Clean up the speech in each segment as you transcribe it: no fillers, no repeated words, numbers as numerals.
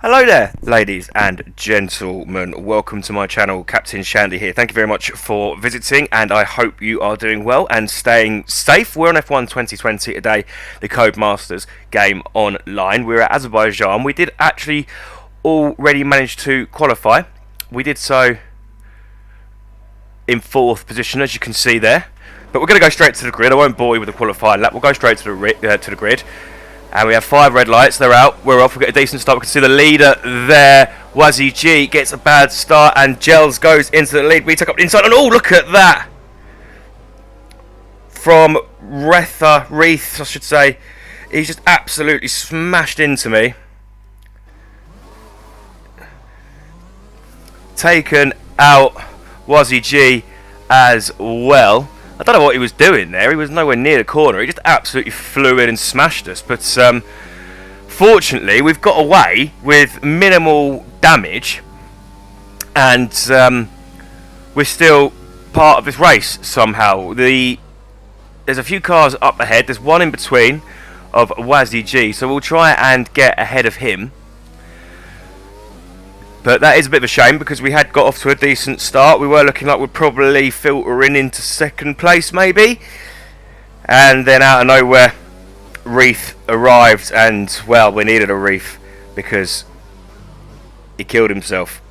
Hello there, ladies and gentlemen. Welcome to my channel. Captain Shandy here. Thank you very much for visiting, and I hope you are doing well and staying safe. We're on F1 2020 today, the Codemasters game online. We're at Azerbaijan. We did actually already manage to qualify. We did so in 4th position, as you can see there. But we're going to go straight to the grid. I won't bore you with the qualifying lap. We'll go straight to the grid. And we have 5 red lights, they're out, we're off, we get a decent start. We can see the leader there, Wazzy G, gets a bad start and Gels goes into the lead. We took up the inside and oh, look at that! From Reith, I should say. He's just absolutely smashed into me. Taken out Wazzy G as well. I don't know what he was doing there. He was nowhere near the corner. He just absolutely flew in and smashed us. But fortunately, we've got away with minimal damage. And we're still part of this race somehow. There's a few cars up ahead. There's one in between of Wazzy G. So we'll try and get ahead of him. But that is a bit of a shame because we had got off to a decent start. We were looking like we'd probably filter in into 2nd place maybe. And then out of nowhere, Reith arrived and, well, we needed a Reith because he killed himself.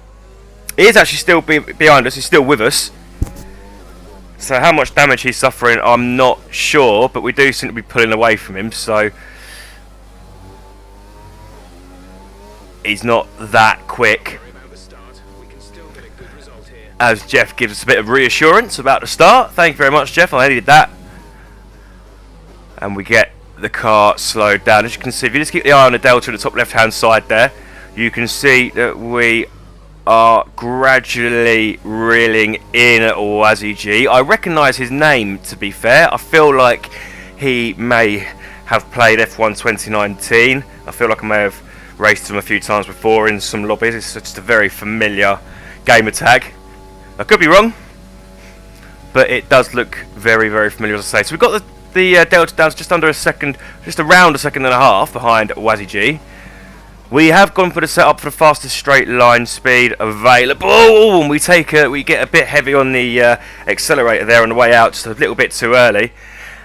He is actually still behind us, he's still with us. So how much damage he's suffering, I'm not sure, but we do seem to be pulling away from him, so he's not that quick. As Jeff gives us a bit of reassurance about the start. Thank you very much, Jeff. I needed that. And we get the car slowed down. As you can see, if you just keep the eye on the delta at the top left-hand side there, you can see that we are gradually reeling in at Wazzy G. I recognise his name, to be fair. I feel like he may have played F1 2019. I feel like I may have raced him a few times before in some lobbies. It's just a very familiar gamer tag. I could be wrong, but it does look very, very familiar, as I say. So we've got the delta down to just under a second, just around a second and a half behind Wazzy G. We have gone for the setup for the fastest straight line speed available, and we get a bit heavy on the accelerator there on the way out, just a little bit too early,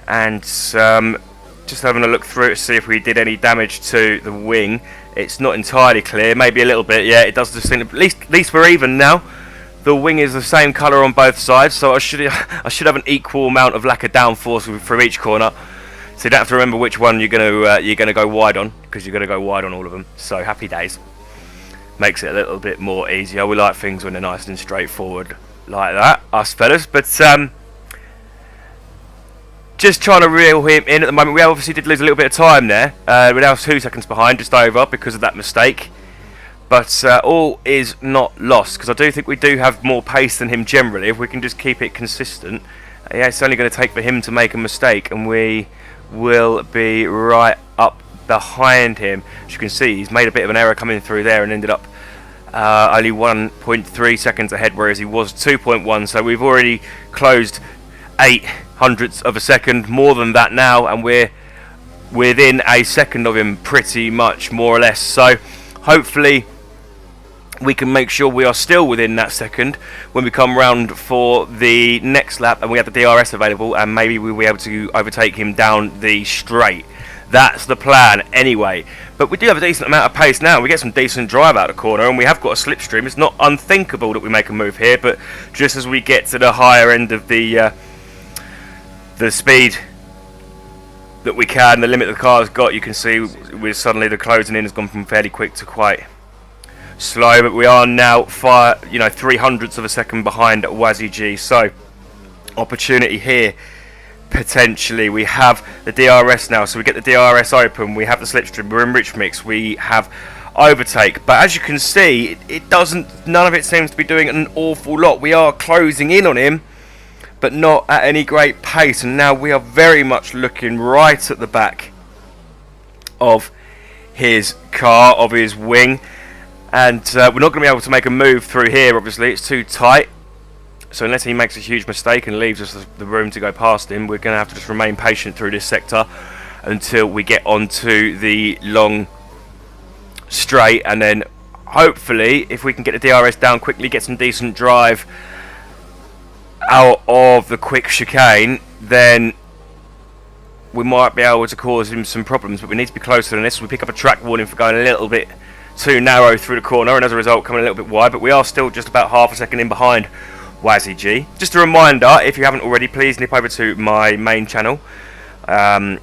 and just having a look through to see if we did any damage to the wing. It's not entirely clear, maybe a little bit. Yeah, it does just seem at least we're even now. The wing is the same colour on both sides, so I should have an equal amount of lack of downforce from each corner. So you don't have to remember which one you're gonna go wide on, because you're gonna go wide on all of them. So happy days. Makes it a little bit more easier. We like things when they're nice and straightforward like that, us fellas. But just trying to reel him in at the moment. We obviously did lose a little bit of time there. We're now 2 seconds behind, just over, because of that mistake. But all is not lost, because I do think we do have more pace than him generally. If we can just keep it consistent, yeah, it's only going to take for him to make a mistake, and we will be right up behind him. As you can see, he's made a bit of an error coming through there and ended up only 1.3 seconds ahead, whereas he was 2.1. So we've already closed 8 hundredths of a second, more than that now, and we're within a second of him pretty much, more or less. So hopefully we can make sure we are still within that second when we come round for the next lap and we have the DRS available, and maybe we'll be able to overtake him down the straight. That's the plan anyway. But we do have a decent amount of pace now. We get some decent drive out of the corner, and we have got a slipstream. It's not unthinkable that we make a move here, but just as we get to the higher end of the speed that we can, the limit the car's got, you can see suddenly the closing in has gone from fairly quick to quite slow. But we are now 3 hundredths of a second behind Wazzy G. So opportunity here potentially. We have the DRS now, so we get the DRS open. We have the slipstream. We're in rich mix. We have overtake, but as you can see, none of it seems to be doing an awful lot. We are closing in on him, but not at any great pace, and now we are very much looking right at the back of his car, of his wing, and we're not going to be able to make a move through here. Obviously it's too tight, so unless he makes a huge mistake and leaves us the room to go past him, we're going to have to just remain patient through this sector until we get onto the long straight, and then hopefully, if we can get the DRS down quickly, get some decent drive out of the quick chicane, then we might be able to cause him some problems. But we need to be closer than this. We pick up a track warning for going a little bit too narrow through the corner, and as a result coming a little bit wide, but we are still just about half a second in behind Wazzy G. Just a reminder, if you haven't already, please nip over to my main channel and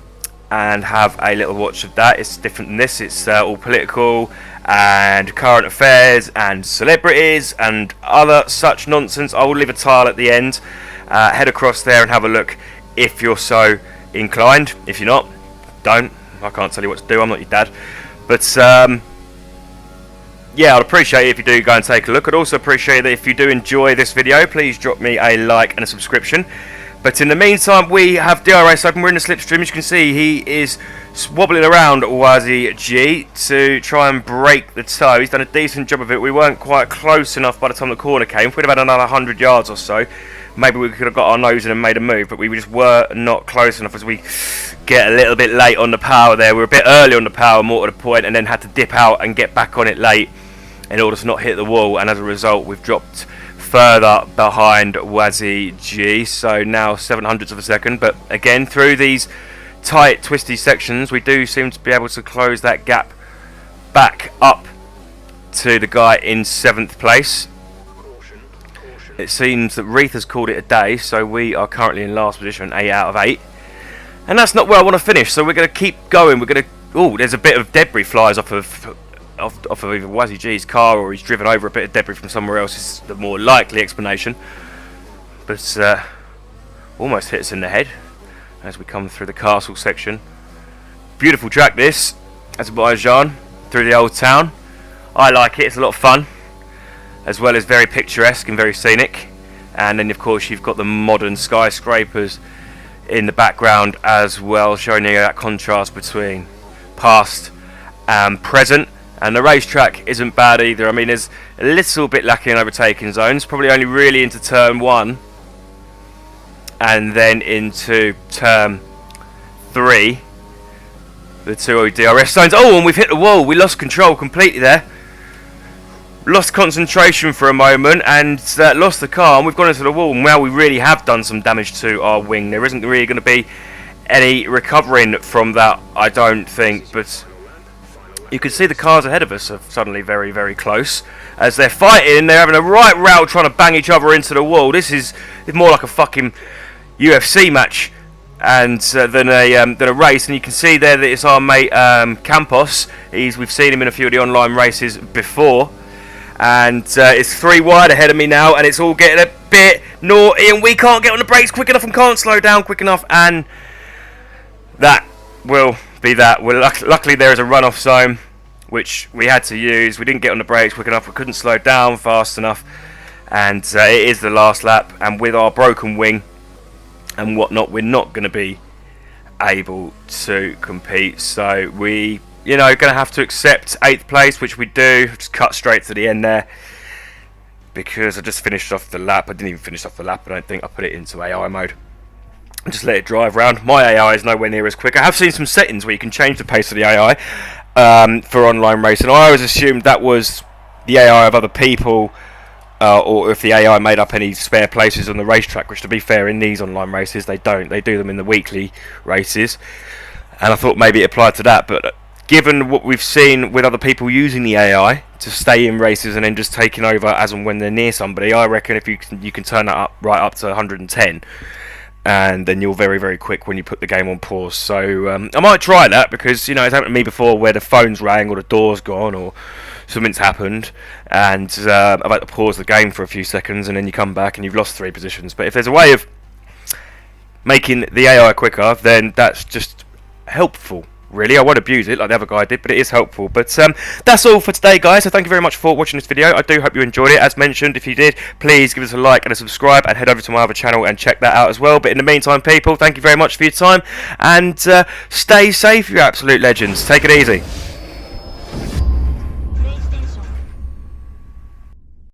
have a little watch of that. It's different than this. It's all political and current affairs and celebrities and other such nonsense. I will leave a tile at the end. Head across there and have a look if you're so inclined. If you're not, don't. I can't tell you what to do. I'm not your dad. But yeah, I'd appreciate it if you do go and take a look. I'd also appreciate that if you do enjoy this video, please drop me a like and a subscription. But in the meantime, we have DRS open. We're in the slipstream. As you can see, he is wobbling around Wazzy G to try and break the toe. He's done a decent job of it. We weren't quite close enough by the time the corner came. If we'd have had another 100 yards or so, maybe we could have got our nose in and made a move, but we just were not close enough as we get a little bit late on the power there. We were a bit early on the power, more to the point, and then had to dip out and get back on it late in order to not hit the wall, and as a result we've dropped further behind Wazzy G. So now 700ths of a second, but again through these tight twisty sections we do seem to be able to close that gap back up to the guy in 7th place. It seems that Reith has called it a day, so we are currently in last position, 8 out of 8, and that's not where I want to finish, so we're going to keep going. We're going to, oh, there's a bit of debris flies off of either Wazzy G's car, or he's driven over a bit of debris from somewhere else. Is the more likely explanation, but almost hits in the head as we come through the castle section. Beautiful track this, Azerbaijan, through the old town. I like it, it's a lot of fun, as well as very picturesque and very scenic. And then of course you've got the modern skyscrapers in the background as well, showing you that contrast between past and present. And the racetrack isn't bad either. I mean, there's a little bit lacking in overtaking zones, probably only really into turn 1 and then into turn 3, the 2 DRS zones. Oh, and we've hit the wall. We lost control completely there, lost concentration for a moment, and lost the car, and we've gone into the wall. Now we really have done some damage to our wing. There isn't really going to be any recovering from that, I don't think, but you can see the cars ahead of us are suddenly very, very close as they're fighting. They're having a right row trying to bang each other into the wall. This is more like a fucking UFC match and than a race. And you can see there that it's our mate Campos. We've seen him in a few of the online races before. And it's 3 wide ahead of me now, and it's all getting a bit naughty, and we can't get on the brakes quick enough and can't slow down quick enough, and that will be that. Well, luckily there is a runoff zone which we had to use. We didn't get on the brakes quick enough, we couldn't slow down fast enough, and it is the last lap, and with our broken wing and whatnot we're not going to be able to compete. So we, you know, going to have to accept 8th place, which we do. Just cut straight to the end there because I just finished off the lap. I didn't even finish off the lap, I don't think. I put it into AI mode and just let it drive around. My AI is nowhere near as quick. I have seen some settings where you can change the pace of the AI for online racing. I always assumed that was the AI of other people, or if the AI made up any spare places on the racetrack, which to be fair in these online races they don't. They do them in the weekly races, and I thought maybe it applied to that, but given what we've seen with other people using the AI to stay in races and then just taking over as and when they're near somebody, I reckon if you can turn that up right up to 110, and then you're very, very quick when you put the game on pause. So I might try that, because, you know, it's happened to me before where the phone's rang or the door's gone or something's happened, and I've had to pause the game for a few seconds, and then you come back and you've lost 3 positions. But if there's a way of making the AI quicker, then that's just helpful. Really, I won't abuse it like the other guy did, but it is helpful. But that's all for today, guys, so thank you very much for watching this video. I do hope you enjoyed it. As mentioned, if you did, please give us a like and a subscribe, and head over to my other channel and check that out as well. But in the meantime, people, thank you very much for your time, and stay safe, you absolute legends. Take it easy.